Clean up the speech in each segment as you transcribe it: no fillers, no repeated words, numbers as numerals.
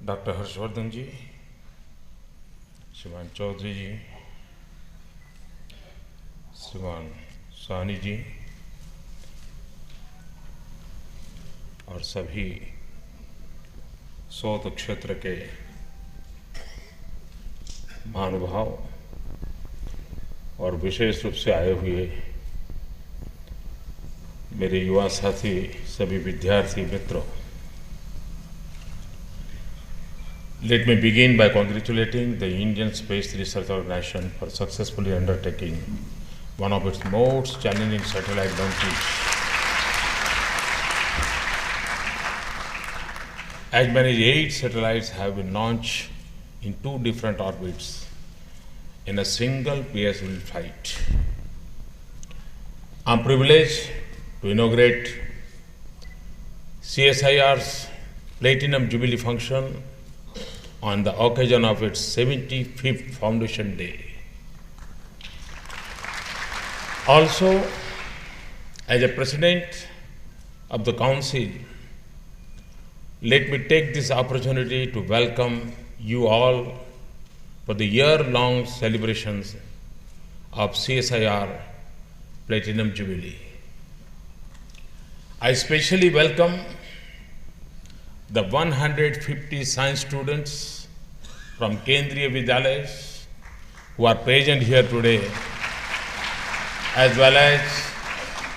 Doctor Harshvardhan जी, श्रीमान चौधरी जी, श्रीमान साहनी जी और सभी सौत क्षेत्र के महानुभाव और विशेष रूप से आए हुए मेरे युवा साथी, सभी विद्यार्थी मित्रों, let me begin by congratulating the Indian Space Research Organization for successfully undertaking one of its most challenging satellite launches. As many as 8 satellites have been launched in 2 different orbits in a single PSLV flight. I am privileged to inaugurate CSIR's Platinum Jubilee function on the occasion of its 75th Foundation Day. Also, as a President of the Council, let me take this opportunity to welcome you all for the year-long celebrations of CSIR Platinum Jubilee. I especially welcome the 150 science students from Kendriya Vidyalayas who are present here today, as well as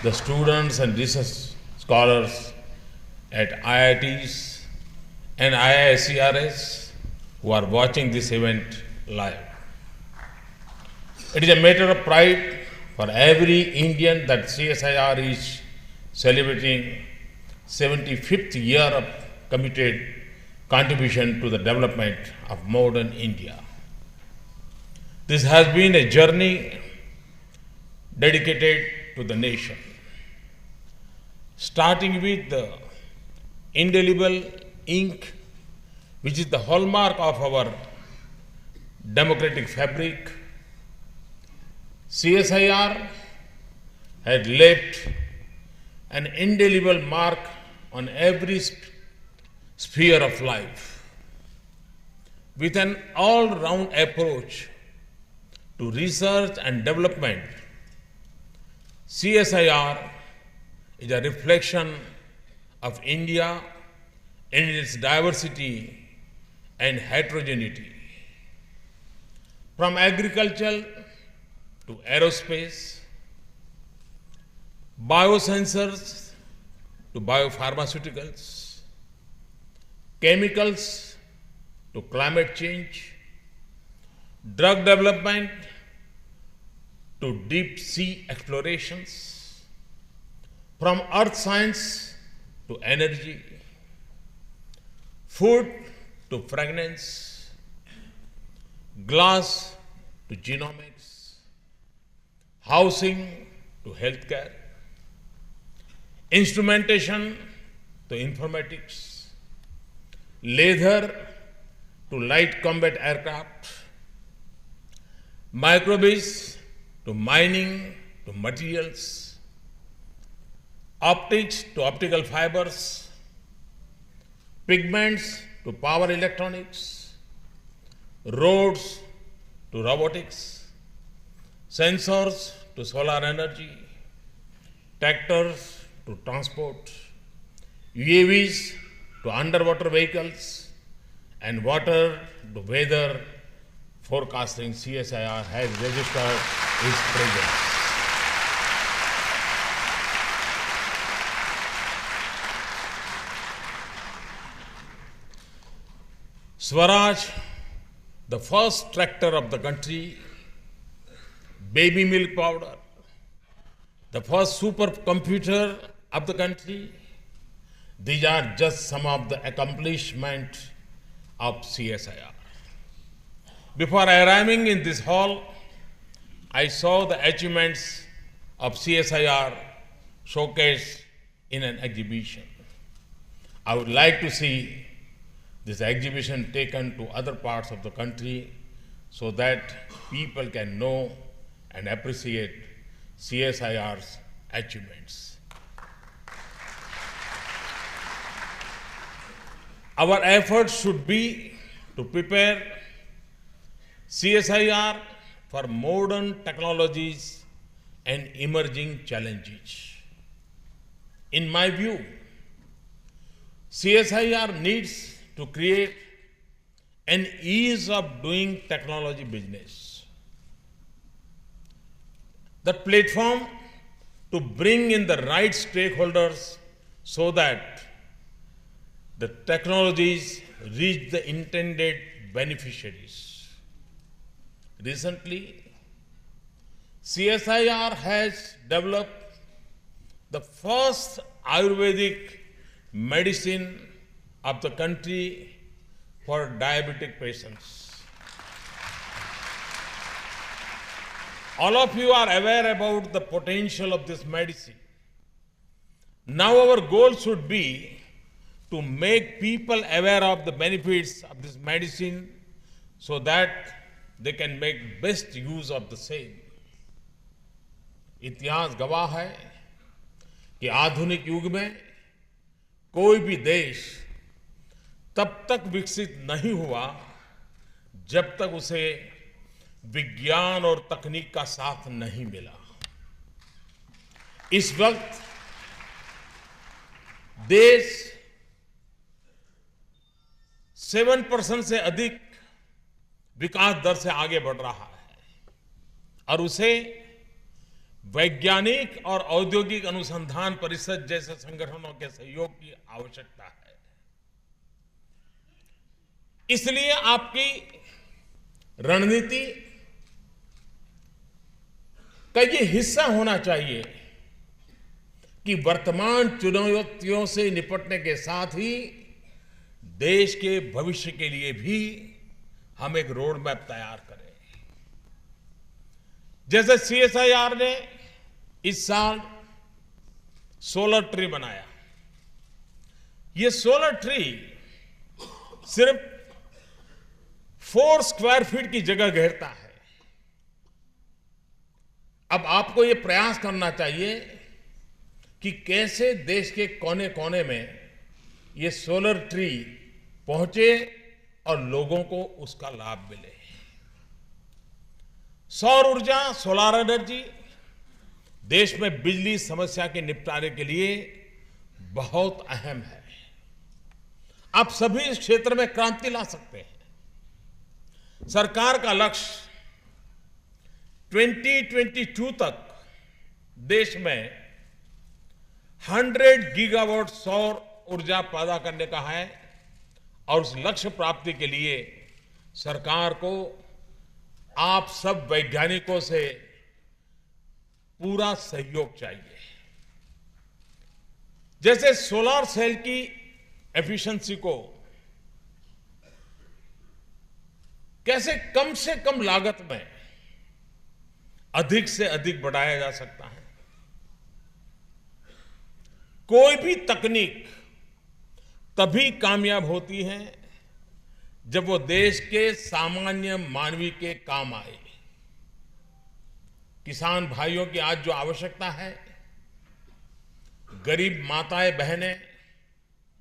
the students and research scholars at IITs and IISERs who are watching this event live. It is a matter of pride for every Indian that CSIR is celebrating 75th year of committed contribution to the development of modern India. This has been a journey dedicated to the nation, starting with the indelible ink, which is the hallmark of our democratic fabric. CSIR had left an indelible mark on every sphere of life. With an all-round approach to research and development, CSIR is a reflection of India in its diversity and heterogeneity. From agriculture to aerospace, biosensors to biopharmaceuticals, chemicals to climate change, drug development to deep sea explorations, from earth science to energy, food to fragrance, glass to genomics, housing to healthcare, instrumentation to informatics, leather to light combat aircraft, microbes to mining to materials, optics to optical fibers, pigments to power electronics, roads to robotics, sensors to solar energy, tractors to transport, UAVs to underwater vehicles, and water to weather forecasting. CSIR has registered its presence. Swaraj, the first tractor of the country, baby milk powder, the first supercomputer of the country, these are just some of the accomplishments of CSIR. Before arriving in this hall, I saw the achievements of CSIR showcased in an exhibition. I would like to see this exhibition taken to other parts of the country so that people can know and appreciate CSIR's achievements. Our efforts should be to prepare CSIR for modern technologies and emerging challenges. In my view, CSIR needs to create an ease of doing technology business. The platform to bring in the right stakeholders so that the technologies reach the intended beneficiaries. Recently, CSIR has developed the first Ayurvedic medicine of the country for diabetic patients. All of you are aware about the potential of this medicine. Now our goal should be to make people aware of the benefits of this medicine so that they can make best use of the same. इतिहास गवाह है कि आधुनिक युग में कोई भी देश तब तक विकसित नहीं हुआ जब तक उसे विज्ञान और तकनीक का साथ नहीं मिला। इस वक्त देश 7% से अधिक विकास दर से आगे बढ़ रहा है और उसे वैज्ञानिक और औद्योगिक अनुसंधान परिषद जैसे संगठनों के सहयोग की आवश्यकता है। इसलिए आपकी रणनीति का ये हिस्सा होना चाहिए कि वर्तमान चुनौतियों से निपटने के साथ ही देश के भविष्य के लिए भी हम एक रोड मैप तैयार करें। जैसे सीएसआईआर ने इस साल सोलर ट्री बनाया। ये सोलर ट्री सिर्फ 4 स्क्वायर फीट की जगह घेरता है। अब आपको ये प्रयास करना चाहिए कि कैसे देश के कोने कोने में ये सोलर ट्री पहुंचे और लोगों को उसका लाभ मिले। सौर ऊर्जा, सोलर एनर्जी देश में बिजली समस्या के निपटारे के लिए बहुत अहम है। आप सभी इस क्षेत्र में क्रांति ला सकते हैं। सरकार का लक्ष्य 2022 तक देश में 100 गीगावाट सौर ऊर्जा पैदा करने का है और उस लक्ष्य प्राप्ति के लिए सरकार को आप सब वैज्ञानिकों से पूरा सहयोग चाहिए। जैसे सोलर सेल की एफिशिएंसी को कैसे कम से कम लागत में अधिक से अधिक बढ़ाया जा सकता है। कोई भी तकनीक तभी कामयाब होती है जब वो देश के सामान्य मानवी के काम आए। किसान भाइयों की आज जो आवश्यकता है, गरीब माताएं बहनें,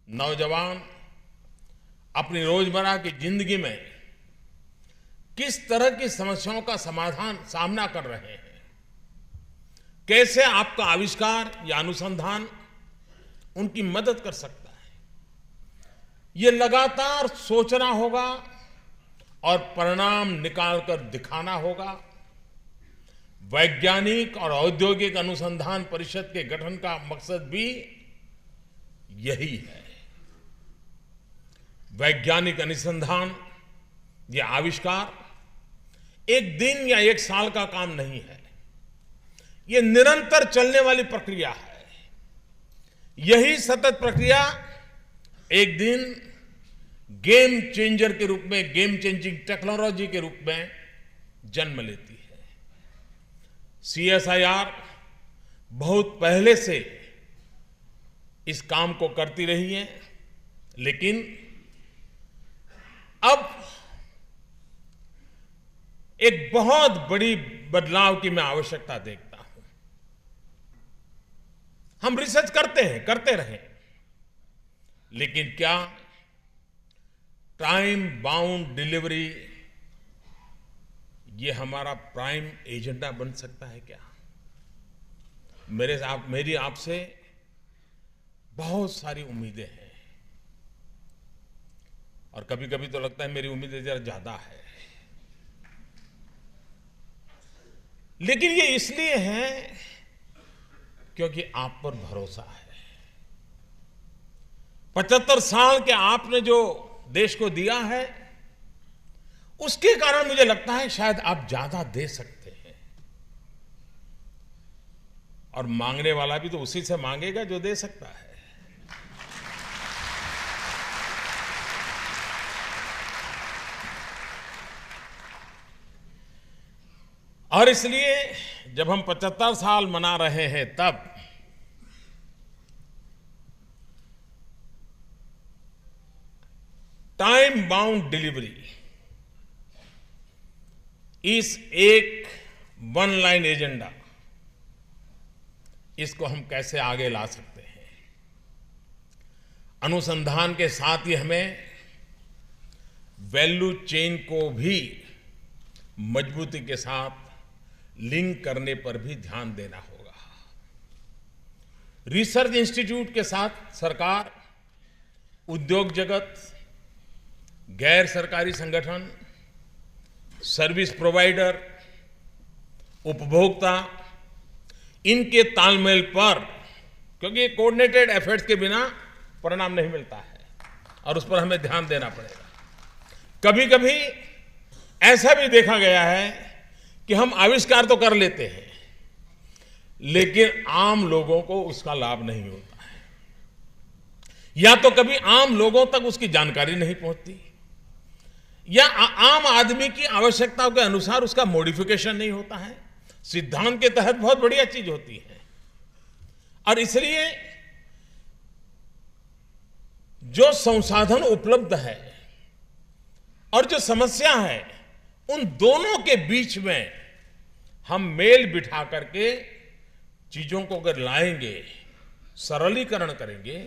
नौजवान अपनी रोजमर्रा की जिंदगी में किस तरह की समस्याओं का सामना कर रहे हैं, कैसे आपका आविष्कार या अनुसंधान उनकी मदद कर सकता है, ये लगातार सोचना होगा और परिणाम निकालकर दिखाना होगा। वैज्ञानिक और औद्योगिक अनुसंधान परिषद के गठन का मकसद भी यही है। वैज्ञानिक अनुसंधान, ये आविष्कार एक दिन या एक साल का काम नहीं है, ये निरंतर चलने वाली प्रक्रिया है। यही सतत प्रक्रिया एक दिन गेम चेंजर के रूप में, गेम चेंजिंग टेक्नोलॉजी के रूप में जन्म लेती है। सीएसआईआर बहुत पहले से इस काम को करती रही है, लेकिन अब एक बहुत बड़ी बदलाव की मैं आवश्यकता देखता हूं। हम रिसर्च करते हैं, करते रहें, लेकिन क्या टाइम बाउंड डिलीवरी, ये हमारा प्राइम एजेंडा बन सकता है क्या? मेरी आपसे बहुत सारी उम्मीदें हैं और कभी-कभी तो लगता है मेरी उम्मीदें जरा ज्यादा है, लेकिन ये इसलिए है क्योंकि आप पर भरोसा है। 75 साल के आपने जो देश को दिया है, उसके कारण मुझे लगता है शायद आप ज्यादा दे सकते हैं। और मांगने वाला भी तो उसी से मांगेगा जो दे सकता है। और इसलिए जब हम 75 साल मना रहे हैं, तब टाइम बाउंड डिलीवरी, इस एक वन लाइन एजेंडा, इसको हम कैसे आगे ला सकते हैं? अनुसंधान के साथ ही हमें वैल्यू चेन को भी मजबूती के साथ लिंक करने पर भी ध्यान देना होगा। रिसर्च इंस्टीट्यूट के साथ सरकार, उद्योग जगत, गैर सरकारी संगठन, सर्विस प्रोवाइडर, उपभोक्ता, इनके तालमेल पर, क्योंकि कोऑर्डिनेटेड एफर्ट्स के बिना परिणाम नहीं मिलता है और उस पर हमें ध्यान देना पड़ेगा। कभी कभी ऐसा भी देखा गया है कि हम आविष्कार तो कर लेते हैं, लेकिन आम लोगों को उसका लाभ नहीं होता है, या तो कभी आम लोगों तक उसकी जानकारी नहीं पहुंचती, या आम आदमी की आवश्यकताओं के अनुसार उसका मॉडिफिकेशन नहीं होता है। सिद्धांत के तहत बहुत बढ़िया चीज होती है, और इसलिए जो संसाधन उपलब्ध है और जो समस्या है, उन दोनों के बीच में हम मेल बिठा करके चीजों को अगर लाएंगे, सरलीकरण करेंगे,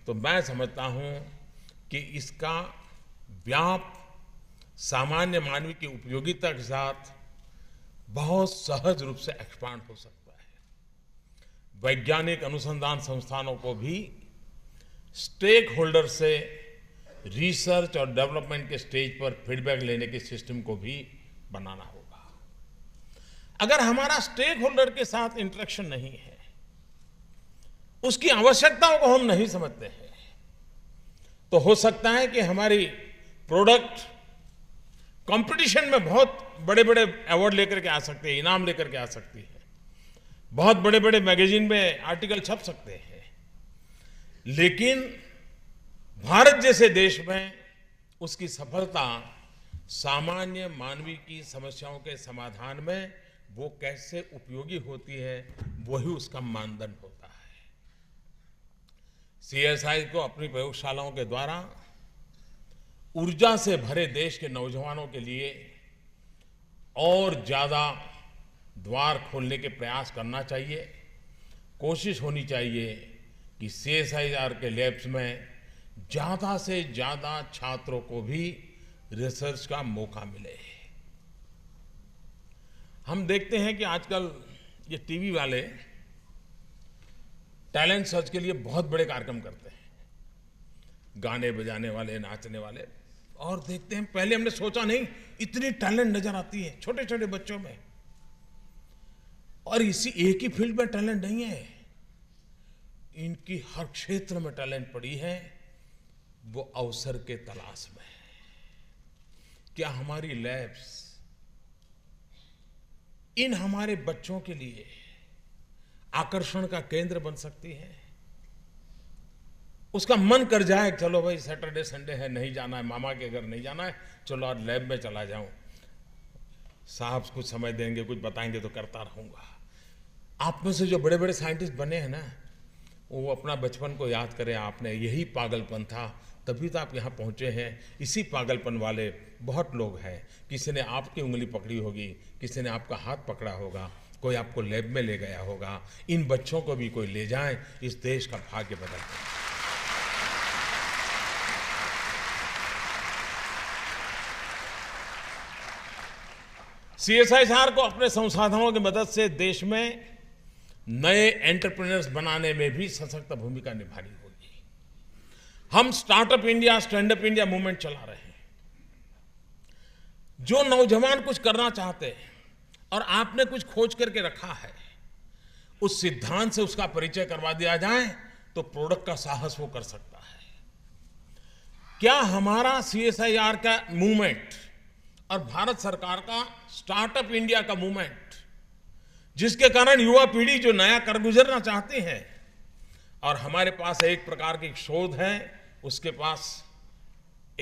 तो मैं समझता हूं कि इसका व्याप सामान्य मानव की उपयोगिता के साथ बहुत सहज रूप से एक्सपांड हो सकता है। वैज्ञानिक अनुसंधान संस्थानों को भी स्टेक होल्डर से रिसर्च और डेवलपमेंट के स्टेज पर फीडबैक लेने के सिस्टम को भी बनाना होगा। अगर हमारा स्टेक होल्डर के साथ इंटरेक्शन नहीं है, उसकी आवश्यकताओं को हम नहीं समझते हैं, तो हो सकता है कि हमारी प्रोडक्ट कंपटीशन में बहुत बड़े बड़े अवार्ड लेकर के आ सकते हैं, इनाम लेकर के आ सकती है, बहुत बड़े बड़े मैगजीन में आर्टिकल छप सकते हैं, लेकिन भारत जैसे देश में उसकी सफलता सामान्य मानवीय की समस्याओं के समाधान में वो कैसे उपयोगी होती है, वही उसका मानदंड होता है। सीएसआई को अपनी प्रयोगशालाओं के द्वारा ऊर्जा से भरे देश के नौजवानों के लिए और ज्यादा द्वार खोलने के प्रयास करना चाहिए। कोशिश होनी चाहिए कि सीएसआईआर के लैब्स में ज्यादा से ज्यादा छात्रों को भी रिसर्च का मौका मिले। हम देखते हैं कि आजकल ये टीवी वाले टैलेंट सर्च के लिए बहुत बड़े कार्यक्रम करते हैं, गाने बजाने वाले, नाचने वाले, और देखते हैं, पहले हमने सोचा नहीं इतनी टैलेंट नजर आती है छोटे छोटे बच्चों में, और इसी एक ही फील्ड में टैलेंट नहीं है, इनकी हर क्षेत्र में टैलेंट पड़ी है, वो अवसर के तलाश में है। क्या हमारी लैब्स इन हमारे बच्चों के लिए आकर्षण का केंद्र बन सकती है? उसका मन कर जाए, चलो भाई सैटरडे संडे है, नहीं जाना है, मामा के घर नहीं जाना है, चलो आज लैब में चला जाऊं, साहब कुछ समय देंगे, कुछ बताएंगे तो करता रहूंगा। आप में से जो बड़े बड़े साइंटिस्ट बने हैं ना, वो अपना बचपन को याद करें, आपने यही पागलपन था, तभी तो आप यहाँ पहुँचे हैं। इसी पागलपन वाले बहुत लोग हैं, किसी ने आपकी उंगली पकड़ी होगी, किसी ने आपका हाथ पकड़ा होगा, कोई आपको लैब में ले गया होगा। इन बच्चों को भी कोई ले जाए, इस देश का भाग्य बदल जाए। सीएसआईआर को अपने संसाधनों की मदद से देश में नए एंटरप्रेन्योर्स बनाने में भी सशक्त भूमिका निभानी होगी। हम startup India, stand up India movement चला रहे हैं। जो नौजवान कुछ करना चाहते हैं और आपने कुछ खोज करके रखा है, उस सिद्धांत से उसका परिचय करवा दिया जाए तो प्रोडक्ट का साहस वो कर सकता है। क्या हमारा सीएसआईआर का मूवमेंट और भारत सरकार का स्टार्टअप इंडिया का मूवमेंट, जिसके कारण युवा पीढ़ी जो नया कर गुजरना चाहती है और हमारे पास एक प्रकार की शोध है, उसके पास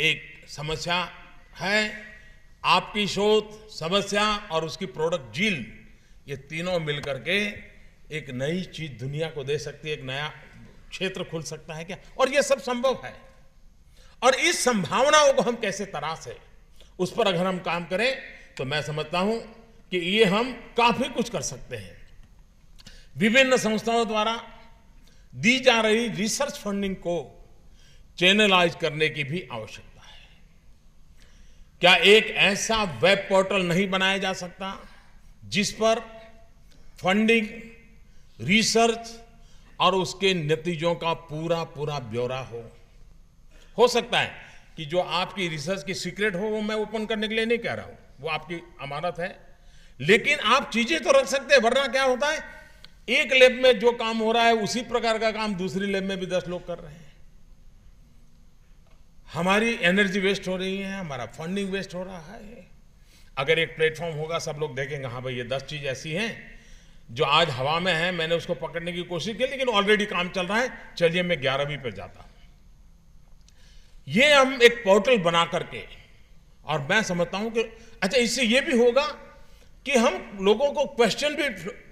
एक समस्या है, आपकी शोध, समस्या और उसकी प्रोडक्ट झील, ये तीनों मिलकर के एक नई चीज दुनिया को दे सकती है, एक नया क्षेत्र खुल सकता है क्या? और ये सब संभव है। और इस संभावनाओं को हम कैसे तराशें, उस पर अगर हम काम करें तो मैं समझता हूं कि ये हम काफी कुछ कर सकते हैं। विभिन्न संस्थाओं द्वारा दी जा रही रिसर्च फंडिंग को चैनलाइज करने की भी आवश्यकता है। क्या एक ऐसा वेब पोर्टल नहीं बनाया जा सकता जिस पर फंडिंग, रिसर्च और उसके नतीजों का पूरा पूरा ब्यौरा हो सकता है कि जो आपकी रिसर्च की सीक्रेट हो वो मैं ओपन करने के लिए नहीं कह रहा हूं, वो आपकी अमानत है, लेकिन आप चीजें तो रख सकते हैं। वरना क्या होता है, एक लैब में जो काम हो रहा है उसी प्रकार का काम दूसरी लैब में भी 10 लोग कर रहे हैं। हमारी एनर्जी वेस्ट हो रही है, हमारा फंडिंग वेस्ट हो रहा है। अगर एक प्लेटफॉर्म होगा, सब लोग देखेंगे हाँ भाई ये 10 चीज ऐसी हैं जो आज हवा में है, मैंने उसको पकड़ने की कोशिश की लेकिन ऑलरेडी काम चल रहा है, चलिए मैं 11वीं पर जाता हूं। ये हम एक पोर्टल बना करके, और मैं समझता हूं कि अच्छा इससे ये भी होगा कि हम लोगों को क्वेश्चन भी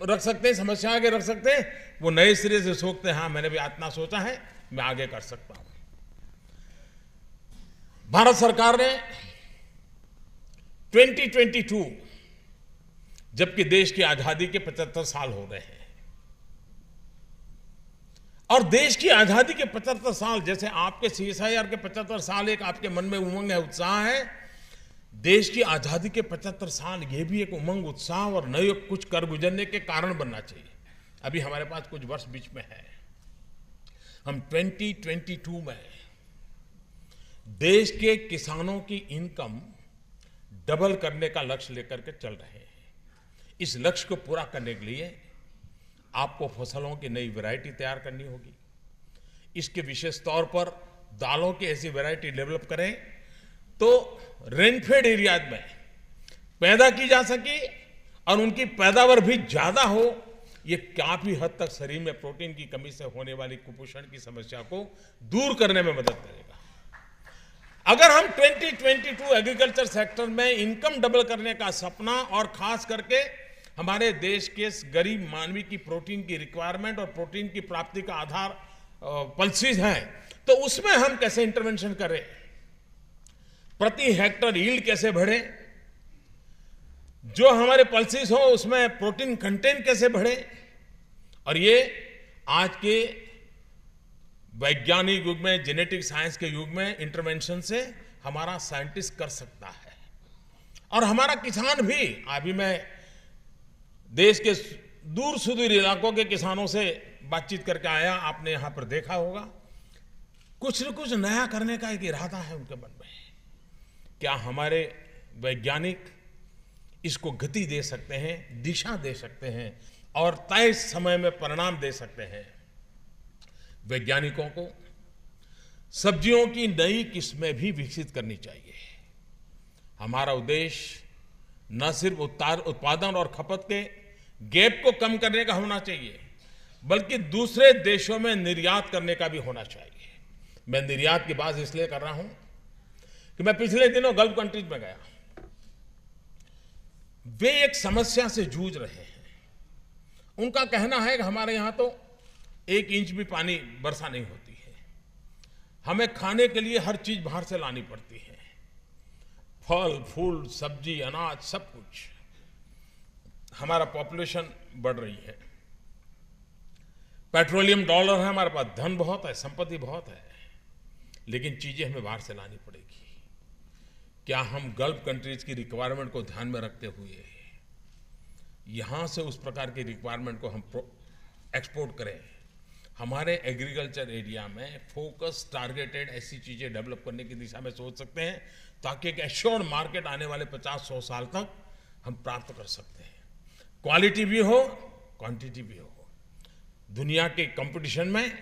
रख सकते हैं, समस्या आगे रख सकते हैं, वो नए सिरे से सोचते हैं हाँ मैंने भी इतना सोचा है, मैं आगे कर सकता हूं। भारत सरकार ने 2022, जबकि देश की आजादी के 75 साल हो रहे हैं, और देश की आजादी के 75 साल, जैसे आपके सीएसआईआर के 75 साल एक आपके मन में उमंग है, उत्साह है, देश की आजादी के 75 साल ये भी एक उमंग, उत्साह और नए कुछ कर गुजरने के कारण बनना चाहिए। अभी हमारे पास कुछ वर्ष बीच में है। हम 2022 में देश के किसानों की इनकम डबल करने का लक्ष्य लेकर के चल रहे हैं। इस लक्ष्य को पूरा करने के लिए आपको फसलों की नई वैरायटी तैयार करनी होगी। इसके विशेष तौर पर दालों की ऐसी वैरायटी डेवलप करें तो रेनफेड एरियाज में पैदा की जा सके और उनकी पैदावार भी ज्यादा हो। ये काफी हद तक शरीर में प्रोटीन की कमी से होने वाली कुपोषण की समस्या को दूर करने में मदद करेगा। अगर हम 2022 एग्रीकल्चर सेक्टर में इनकम डबल करने का सपना, और खास करके हमारे देश के गरीब मानवी की प्रोटीन की रिक्वायरमेंट और प्रोटीन की प्राप्ति का आधार पल्सीज हैं, तो उसमें हम कैसे इंटरवेंशन करें, प्रति हेक्टर यील्ड कैसे बढ़े, जो हमारे पल्सीज हो उसमें प्रोटीन कंटेंट कैसे बढ़े, और ये आज के वैज्ञानिक युग में, जेनेटिक साइंस के युग में इंटरवेंशन से हमारा साइंटिस्ट कर सकता है। और हमारा किसान भी, अभी मैं देश के दूर सुदूर इलाकों के किसानों से बातचीत करके आया, आपने यहां पर देखा होगा, कुछ न कुछ नया करने का एक इरादा है उनके मन में। क्या हमारे वैज्ञानिक इसको गति दे सकते हैं, दिशा दे सकते हैं और तय समय में परिणाम दे सकते हैं। वैज्ञानिकों को सब्जियों की नई किस्में भी विकसित करनी चाहिए। हमारा उद्देश्य न सिर्फ उत्पादन और खपत के गैप को कम करने का होना चाहिए, बल्कि दूसरे देशों में निर्यात करने का भी होना चाहिए। मैं निर्यात की बात इसलिए कर रहा हूं कि मैं पिछले दिनों गल्फ कंट्रीज में गया। वे एक समस्या से जूझ रहे हैं। उनका कहना है कि हमारे यहां तो 1 इंच भी पानी वर्षा नहीं होती है, हमें खाने के लिए हर चीज बाहर से लानी पड़ती है, फल फूल सब्जी अनाज सब कुछ। हमारा पॉपुलेशन बढ़ रही है, पेट्रोलियम डॉलर है हमारे पास, धन बहुत है, संपत्ति बहुत है, लेकिन चीजें हमें बाहर से लानी पड़ेगी। क्या हम गल्फ कंट्रीज की रिक्वायरमेंट को ध्यान में रखते हुए यहाँ से उस प्रकार की रिक्वायरमेंट को हम एक्सपोर्ट करें। हमारे एग्रीकल्चर एरिया में फोकस टारगेटेड ऐसी चीज़ें डेवलप करने की दिशा में सोच सकते हैं ताकि एक एश्योर्ड मार्केट आने वाले 50-100 साल तक हम प्राप्त कर सकते हैं। क्वालिटी भी हो, क्वांटिटी भी हो, दुनिया के कंपटीशन में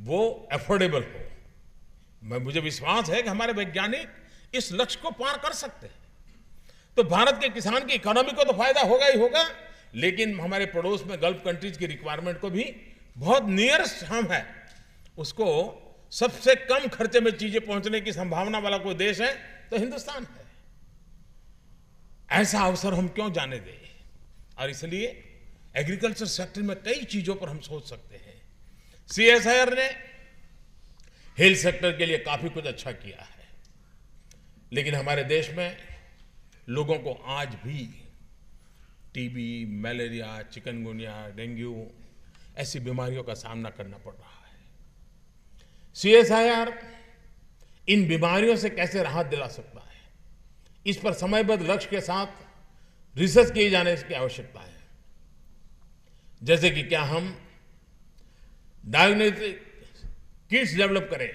वो अफोर्डेबल हो। मुझे विश्वास है कि हमारे वैज्ञानिक इस लक्ष्य को पार कर सकते हैं। तो भारत के किसान की इकोनॉमी को तो फायदा होगा ही होगा, लेकिन हमारे पड़ोस में गल्फ कंट्रीज की रिक्वायरमेंट को भी बहुत नियरेस्ट हम है, उसको सबसे कम खर्चे में चीजें पहुंचने की संभावना वाला कोई देश है तो हिंदुस्तान है। ऐसा अवसर हम क्यों जाने दें? और इसलिए एग्रीकल्चर सेक्टर में कई चीजों पर हम सोच सकते हैं। सीएसआईआर ने हेल्थ सेक्टर के लिए काफी कुछ अच्छा किया है, लेकिन हमारे देश में लोगों को आज भी टीबी, मलेरिया, चिकनगुनिया, डेंगू ऐसी बीमारियों का सामना करना पड़ रहा है। सीएसआईआर इन बीमारियों से कैसे राहत दिला सकता है, इस पर समयबद्ध लक्ष्य के साथ रिसर्च किए जाने की आवश्यकता है। जैसे कि क्या हम डायग्नोस्टिक किट्स डेवलप करें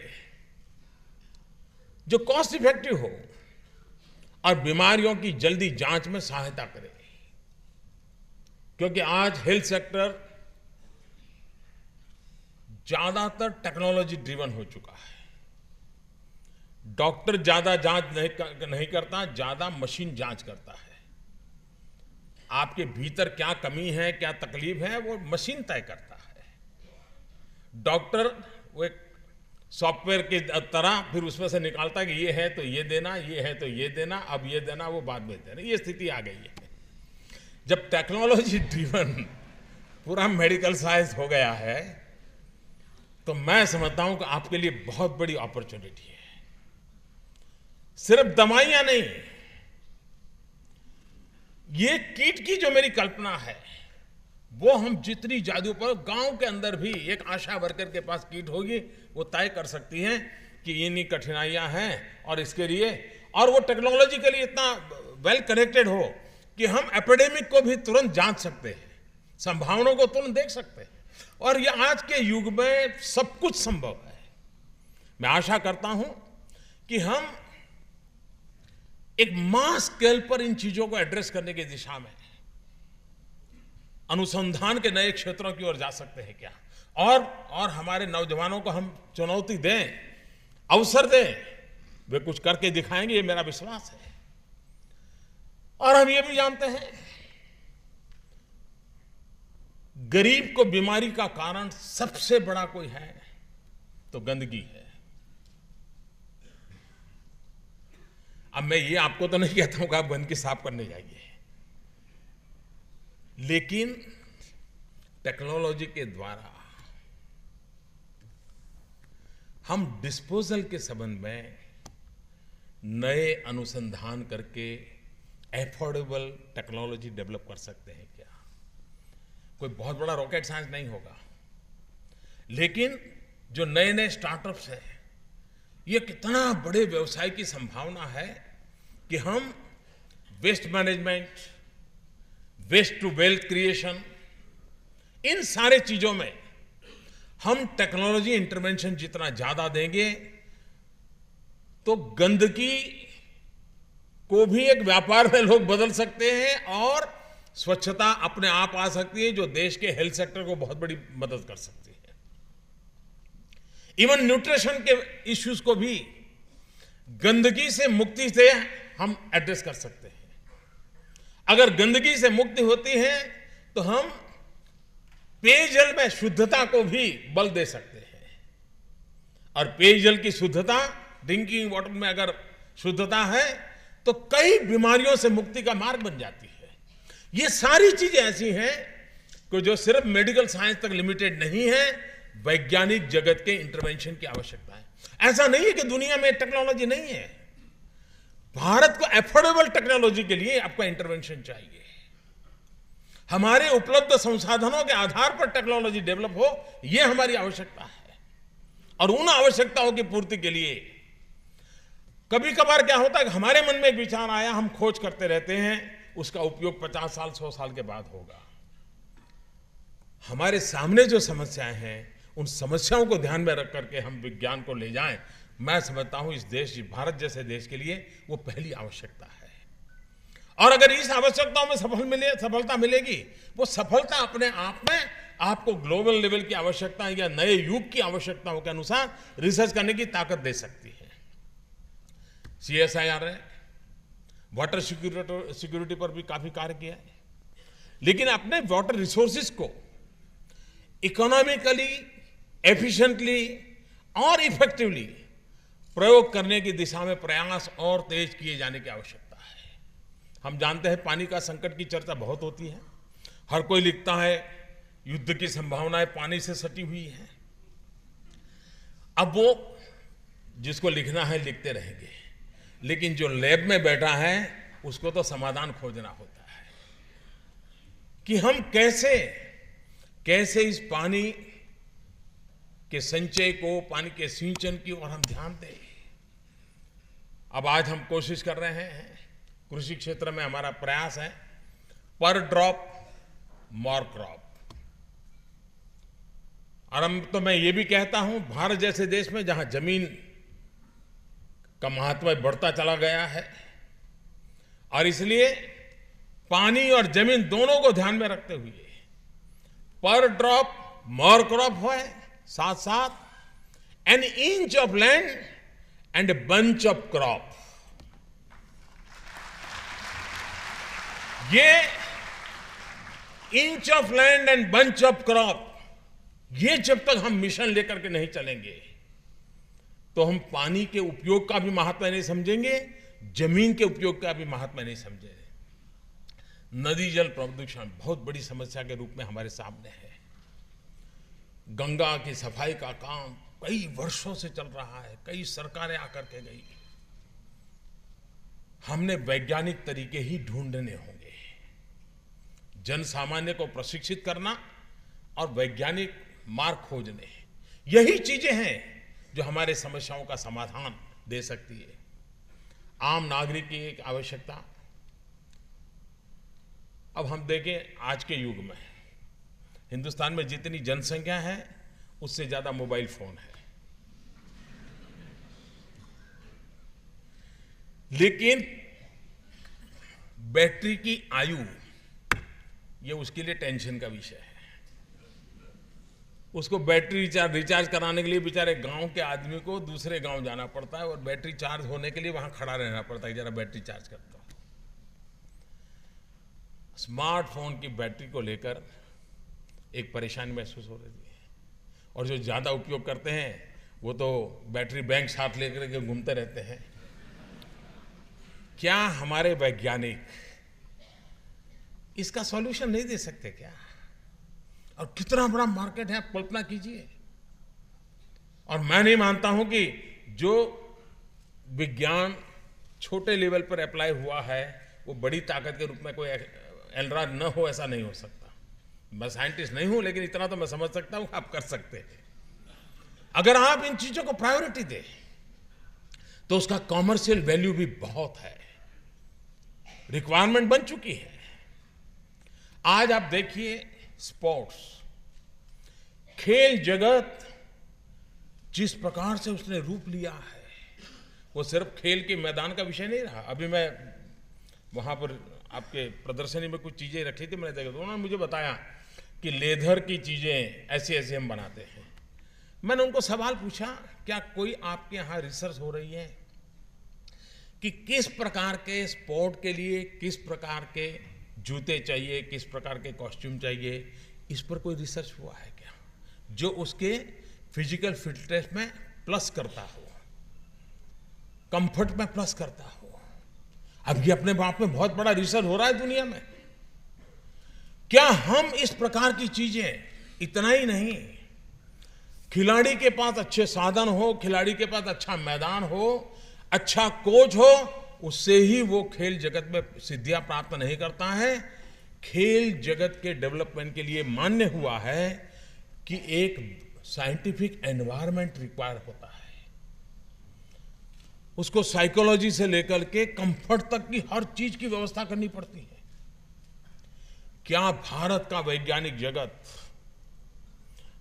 जो कॉस्ट इफेक्टिव हो और बीमारियों की जल्दी जांच में सहायता करे, क्योंकि आज हेल्थ सेक्टर ज्यादातर टेक्नोलॉजी ड्रिवन हो चुका है। डॉक्टर ज्यादा जांच नहीं करता, ज्यादा मशीन जांच करता है। आपके भीतर क्या कमी है, क्या तकलीफ है, वो मशीन तय करता है। डॉक्टर वो एक सॉफ्टवेयर की तरह फिर उसमें से निकालता है कि ये है तो ये देना, ये है तो ये देना, अब ये देना, वो बाद में देना। ये स्थिति आ गई है। जब टेक्नोलॉजी ड्रिवन पूरा मेडिकल साइंस हो गया है, तो मैं समझता हूं कि आपके लिए बहुत बड़ी अपॉर्चुनिटी है। सिर्फ दवाइयां नहीं, ये किट की जो मेरी कल्पना है वो हम जितनी जादू पर गांव के अंदर भी एक आशा वर्कर के पास किट होगी, वो तय कर सकती हैं कि इन्हीं कठिनाइयां हैं और इसके लिए, और वो टेक्नोलॉजिकली इतना वेल कनेक्टेड हो कि हम एपिडेमिक को भी तुरंत जांच सकते हैं, संभावनाओं को तुरंत देख सकते हैं। और ये आज के युग में सब कुछ संभव है। मैं आशा करता हूं कि हम एक मास स्केल पर इन चीजों को एड्रेस करने की दिशा में अनुसंधान के नए क्षेत्रों की ओर जा सकते हैं क्या, और हमारे नौजवानों को हम चुनौती दें, अवसर दें, वे कुछ करके दिखाएंगे, ये मेरा विश्वास है। और हम ये भी जानते हैं गरीब को बीमारी का कारण सबसे बड़ा कोई है तो गंदगी है। अब मैं ये आपको तो नहीं कहता हूं कि आप गंदगी साफ करने जाइए, लेकिन टेक्नोलॉजी के द्वारा हम डिस्पोजल के संबंध में नए अनुसंधान करके एफोर्डेबल टेक्नोलॉजी डेवलप कर सकते हैं क्या? कोई बहुत बड़ा रॉकेट साइंस नहीं होगा, लेकिन जो नए नए स्टार्टअप्स हैं, ये कितना बड़े व्यवसाय की संभावना है कि हम waste management, waste to wealth creation, इन सारे चीजों में हम टेक्नोलॉजी इंटरवेंशन जितना ज्यादा देंगे तो गंदगी को भी एक व्यापार में लोग बदल सकते हैं और स्वच्छता अपने आप आ सकती है, जो देश के हेल्थ सेक्टर को बहुत बड़ी मदद कर सकती है। इवन न्यूट्रिशन के इश्यूज को भी गंदगी से मुक्ति से हम एड्रेस कर सकते हैं। अगर गंदगी से मुक्ति होती है तो हम पेयजल में शुद्धता को भी बल दे सकते हैं, और पेयजल की शुद्धता, ड्रिंकिंग वाटर में अगर शुद्धता है तो कई बीमारियों से मुक्ति का मार्ग बन जाती है। ये सारी चीजें ऐसी हैं कि जो सिर्फ मेडिकल साइंस तक लिमिटेड नहीं है, वैज्ञानिक जगत के इंटरवेंशन की आवश्यकता है। ऐसा नहीं है कि दुनिया में टेक्नोलॉजी नहीं है, भारत को एफोर्डेबल टेक्नोलॉजी के लिए आपका इंटरवेंशन चाहिए। हमारे उपलब्ध संसाधनों के आधार पर टेक्नोलॉजी डेवलप हो, यह हमारी आवश्यकता है। और उन आवश्यकताओं की पूर्ति के लिए कभी कभार क्या होता है कि हमारे मन में एक विचार आया, हम खोज करते रहते हैं, उसका उपयोग 50 साल 100 साल के बाद होगा। हमारे सामने जो समस्याएं हैं, उन समस्याओं को ध्यान में रख करके हम विज्ञान को ले जाएं, मैं समझता हूं इस देश, भारत जैसे देश के लिए वो पहली आवश्यकता है। और अगर इस आवश्यकताओं में सफलता मिलेगी, वो सफलता अपने आप में आपको ग्लोबल लेवल की आवश्यकता या नए युग की आवश्यकताओं के अनुसार रिसर्च करने की ताकत दे सकती है। CSIR है, वाटर सिक्योरिटी पर भी काफी कार्य किया है, लेकिन अपने वाटर रिसोर्सेज को इकोनॉमिकली, एफिशिएंटली और इफेक्टिवली प्रयोग करने की दिशा में प्रयास और तेज किए जाने की आवश्यकता है। हम जानते हैं पानी का संकट की चर्चा बहुत होती है, हर कोई लिखता है युद्ध की संभावनाएं पानी से सटी हुई है। अब वो जिसको लिखना है लिखते रहेंगे, लेकिन जो लैब में बैठा है उसको तो समाधान खोजना होता है कि हम कैसे इस पानी के संचय को, पानी के सिंचन की ओर हम ध्यान दें। अब आज हम कोशिश कर रहे हैं, कृषि क्षेत्र में हमारा प्रयास है पर ड्रॉप मोर क्रॉप। और तो मैं ये भी कहता हूं, भारत जैसे देश में जहां जमीन का महत्व बढ़ता चला गया है और इसलिए पानी और जमीन दोनों को ध्यान में रखते हुए पर ड्रॉप मोर क्रॉप है, साथ साथ an inch of land and a bunch of crop. ये inch of land and bunch of crop, ये जब तक हम मिशन लेकर के नहीं चलेंगे तो हम पानी के उपयोग का भी महत्व नहीं समझेंगे, जमीन के उपयोग का भी महत्व नहीं समझेंगे। नदी जल प्रदूषण बहुत बड़ी समस्या के रूप में हमारे सामने है। गंगा की सफाई का काम कई वर्षों से चल रहा है, कई सरकारें आकर के गई। हमने वैज्ञानिक तरीके ही ढूंढने होंगे, जन सामान्य को प्रशिक्षित करना और वैज्ञानिक मार्ग खोजने, यही चीजें हैं जो हमारे समस्याओं का समाधान दे सकती है। आम नागरिक की एक आवश्यकता, अब हम देखें आज के युग में हिंदुस्तान में जितनी जनसंख्या है उससे ज्यादा मोबाइल फोन है, लेकिन बैटरी की आयु ये उसके लिए टेंशन का विषय है। उसको बैटरी रिचार्ज कराने के लिए बेचारे गांव के आदमी को दूसरे गांव जाना पड़ता है और बैटरी चार्ज होने के लिए वहां खड़ा रहना पड़ता है, जरा बैटरी चार्ज करता हूं। स्मार्टफोन की बैटरी को लेकर एक परेशानी महसूस हो रही है, और जो ज्यादा उपयोग करते हैं वो तो बैटरी बैंक साथ लेकर के घूमते रहते हैं। क्या हमारे वैज्ञानिक इसका सॉल्यूशन नहीं दे सकते क्या? और कितना बड़ा मार्केट है, आप कल्पना कीजिए। और मैं नहीं मानता हूं कि जो विज्ञान छोटे लेवल पर अप्लाई हुआ है वो बड़ी ताकत के रूप में कोई एलराज न हो, ऐसा नहीं हो सकता। मैं साइंटिस्ट नहीं हूं, लेकिन इतना तो मैं समझ सकता हूं आप कर सकते हैं। अगर आप इन चीजों को प्रायोरिटी दें तो उसका कॉमर्शियल वैल्यू भी बहुत है, रिक्वायरमेंट बन चुकी है। आज आप देखिए स्पोर्ट्स, खेल जगत जिस प्रकार से उसने रूप लिया है, वो सिर्फ खेल के मैदान का विषय नहीं रहा। अभी मैं वहां पर आपके प्रदर्शनी में कुछ चीजें रखी थी, मैंने देखा, तो उन्होंने मुझे बताया कि लेदर की चीजें ऐसी ऐसी हम बनाते हैं। मैंने उनको सवाल पूछा, क्या कोई आपके यहां रिसर्च हो रही है कि किस प्रकार के स्पोर्ट के लिए किस प्रकार के जूते चाहिए, किस प्रकार के कॉस्ट्यूम चाहिए, इस पर कोई रिसर्च हुआ है क्या जो उसके फिजिकल फिटनेस में प्लस करता हो, कंफर्ट में प्लस करता हो? अब ये अपने बाप में बहुत बड़ा रिसर्च हो रहा है दुनिया में। क्या हम इस प्रकार की चीजें, इतना ही नहीं, खिलाड़ी के पास अच्छे साधन हो, खिलाड़ी के पास अच्छा मैदान हो, अच्छा कोच हो, उससे ही वो खेल जगत में सिद्धियां प्राप्त नहीं करता है। खेल जगत के डेवलपमेंट के लिए मान्य हुआ है कि एक साइंटिफिक एनवायरनमेंट रिक्वायर होता है। उसको साइकोलॉजी से लेकर के कंफर्ट तक की हर चीज की व्यवस्था करनी पड़ती है। क्या भारत का वैज्ञानिक जगत,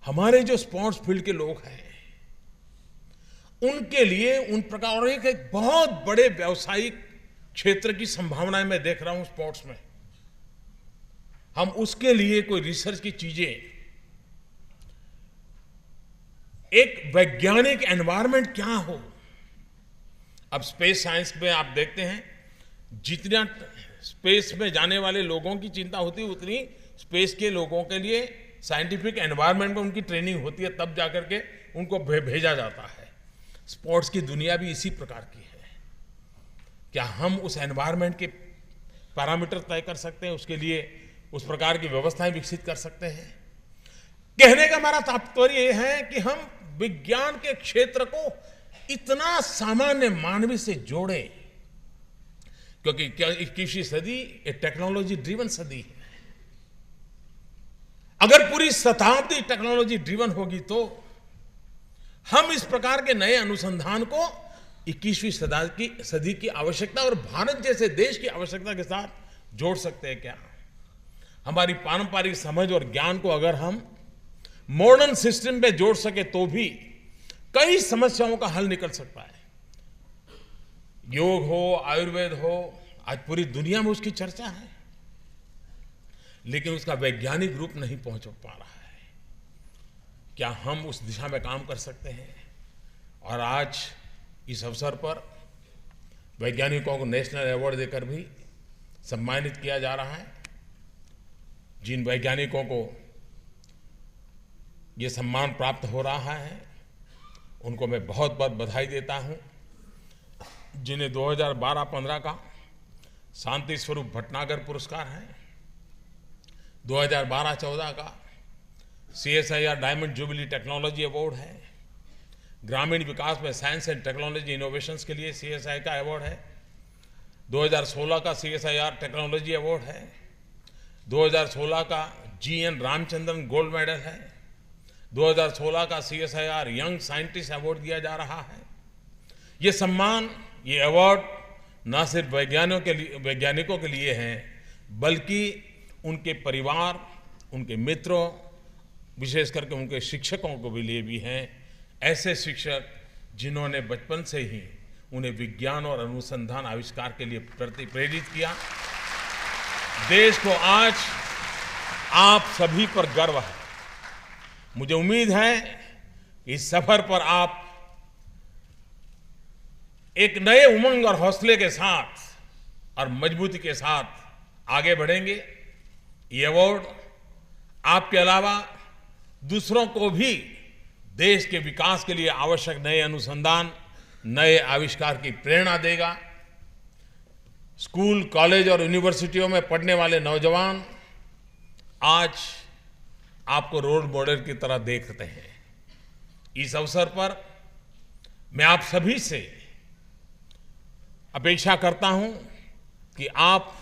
हमारे जो स्पोर्ट्स फील्ड के लोग हैं, उनके लिए उन प्रकार और एक बहुत बड़े व्यावसायिक क्षेत्र की संभावनाएं मैं देख रहा हूं स्पोर्ट्स में। हम उसके लिए कोई रिसर्च की चीजें, एक वैज्ञानिक एनवायरनमेंट क्या हो। अब स्पेस साइंस में आप देखते हैं, जितना स्पेस में जाने वाले लोगों की चिंता होती है, उतनी स्पेस के लोगों के लिए साइंटिफिक एनवायरनमेंट में उनकी ट्रेनिंग होती है, तब जाकर के उनको भेजा जाता है। स्पोर्ट्स की दुनिया भी इसी प्रकार की है। क्या हम उस एनवायरनमेंट के पैरामीटर तय कर सकते हैं, उसके लिए उस प्रकार की व्यवस्थाएं विकसित कर सकते हैं? कहने का हमारा तात्पर्य यह है कि हम विज्ञान के क्षेत्र को इतना सामान्य मानवीय से जोड़ें, क्योंकि 21वीं सदी एक टेक्नोलॉजी ड्रिवन सदी है। अगर पूरी शताब्दी टेक्नोलॉजी ड्रिवन होगी तो हम इस प्रकार के नए अनुसंधान को 21वीं सदी की आवश्यकता और भारत जैसे देश की आवश्यकता के साथ जोड़ सकते हैं क्या? हमारी पारंपरिक समझ और ज्ञान को अगर हम मॉडर्न सिस्टम पे जोड़ सके तो भी कई समस्याओं का हल निकल सकता है। योग हो, आयुर्वेद हो, आज पूरी दुनिया में उसकी चर्चा है, लेकिन उसका वैज्ञानिक रूप नहीं पहुंच पा रहा है। क्या हम उस दिशा में काम कर सकते हैं? और आज इस अवसर पर वैज्ञानिकों को नेशनल अवार्ड देकर भी सम्मानित किया जा रहा है। जिन वैज्ञानिकों को ये सम्मान प्राप्त हो रहा है, उनको मैं बहुत बहुत बधाई देता हूं। जिन्हें 2012-15 का शांति स्वरूप भटनागर पुरस्कार है, 2012-14 का CSIR diamond jubilee technology award है, ग्रामीण विकास में साइंस एंड टेक्नोलॉजी इनोवेशंस के लिए CSI का अवार्ड है, 2016 का CSIR टेक्नोलॉजी अवार्ड है, 2016 का GN रामचंद्रन गोल्ड मेडल है, 2016 का CSIR यंग साइंटिस्ट अवार्ड दिया जा रहा है। ये सम्मान, ये अवार्ड न सिर्फ वैज्ञानिकों के लिए हैं, बल्कि उनके परिवार, उनके मित्रों, विशेष करके उनके शिक्षकों को भी लिए भी हैं। ऐसे शिक्षक जिन्होंने बचपन से ही उन्हें विज्ञान और अनुसंधान आविष्कार के लिए प्रेरित किया। देश को आज आप सभी पर गर्व है। मुझे उम्मीद है इस सफर पर आप एक नए उमंग और हौसले के साथ और मजबूती के साथ आगे बढ़ेंगे। ये अवार्ड आपके अलावा दूसरों को भी देश के विकास के लिए आवश्यक नए अनुसंधान, नए आविष्कार की प्रेरणा देगा। स्कूल, कॉलेज और यूनिवर्सिटियों में पढ़ने वाले नौजवान आज आपको रोल मॉडल की तरह देखते हैं। इस अवसर पर मैं आप सभी से अपेक्षा करता हूं कि आप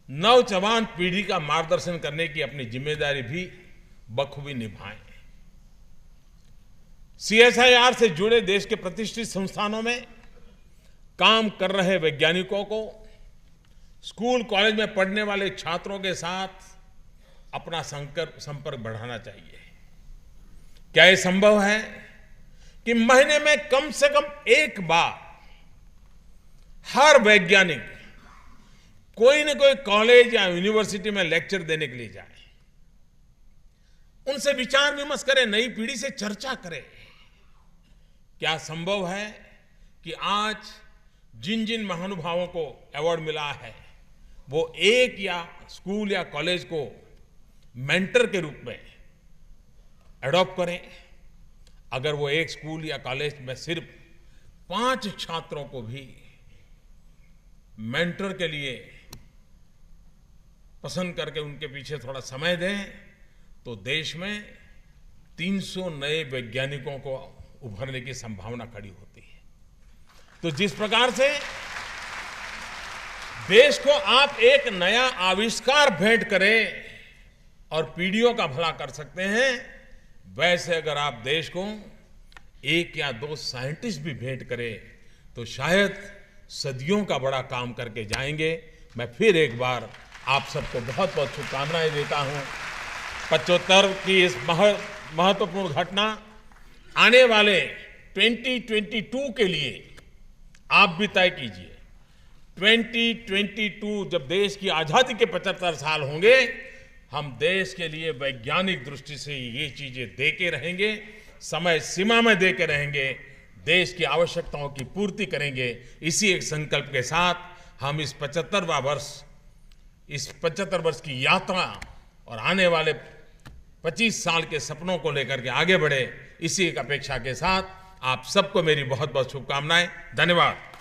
नौजवान पीढ़ी का मार्गदर्शन करने की अपनी जिम्मेदारी भी बखूबी निभाएं। CSIR से जुड़े देश के प्रतिष्ठित संस्थानों में काम कर रहे वैज्ञानिकों को स्कूल, कॉलेज में पढ़ने वाले छात्रों के साथ अपना संपर्क बढ़ाना चाहिए। क्या यह संभव है कि महीने में कम से कम एक बार हर वैज्ञानिक कोई न कोई कॉलेज या यूनिवर्सिटी में लेक्चर देने के लिए जाए, उनसे विचार विमर्श करें, नई पीढ़ी से चर्चा करें? क्या संभव है कि आज जिन जिन महानुभावों को अवार्ड मिला है वो एक या स्कूल या कॉलेज को मेंटर के रूप में एडॉप्ट करें? अगर वो एक स्कूल या कॉलेज में सिर्फ 5 छात्रों को भी मेंटर के लिए पसंद करके उनके पीछे थोड़ा समय दें, तो देश में 300 नए वैज्ञानिकों को उभरने की संभावना खड़ी होती है। तो जिस प्रकार से देश को आप एक नया आविष्कार भेंट करें और पीढ़ियों का भला कर सकते हैं, वैसे अगर आप देश को 1 या 2 साइंटिस्ट भी भेंट करें तो शायद सदियों का बड़ा काम करके जाएंगे। मैं फिर एक बार आप सबको बहुत बहुत शुभकामनाएं देता हूं। 75 की इस महत्वपूर्ण घटना आने वाले 2022 के लिए आप भी तय कीजिए। 2022 जब देश की आजादी के 75 साल होंगे, हम देश के लिए वैज्ञानिक दृष्टि से ये चीजें देके रहेंगे, समय सीमा में देके रहेंगे, देश की आवश्यकताओं की पूर्ति करेंगे। इसी एक संकल्प के साथ हम इस 75 वर्ष की यात्रा और आने वाले 25 साल के सपनों को लेकर के आगे बढ़े, इसी एक अपेक्षा के साथ आप सबको मेरी बहुत बहुत शुभकामनाएं। धन्यवाद।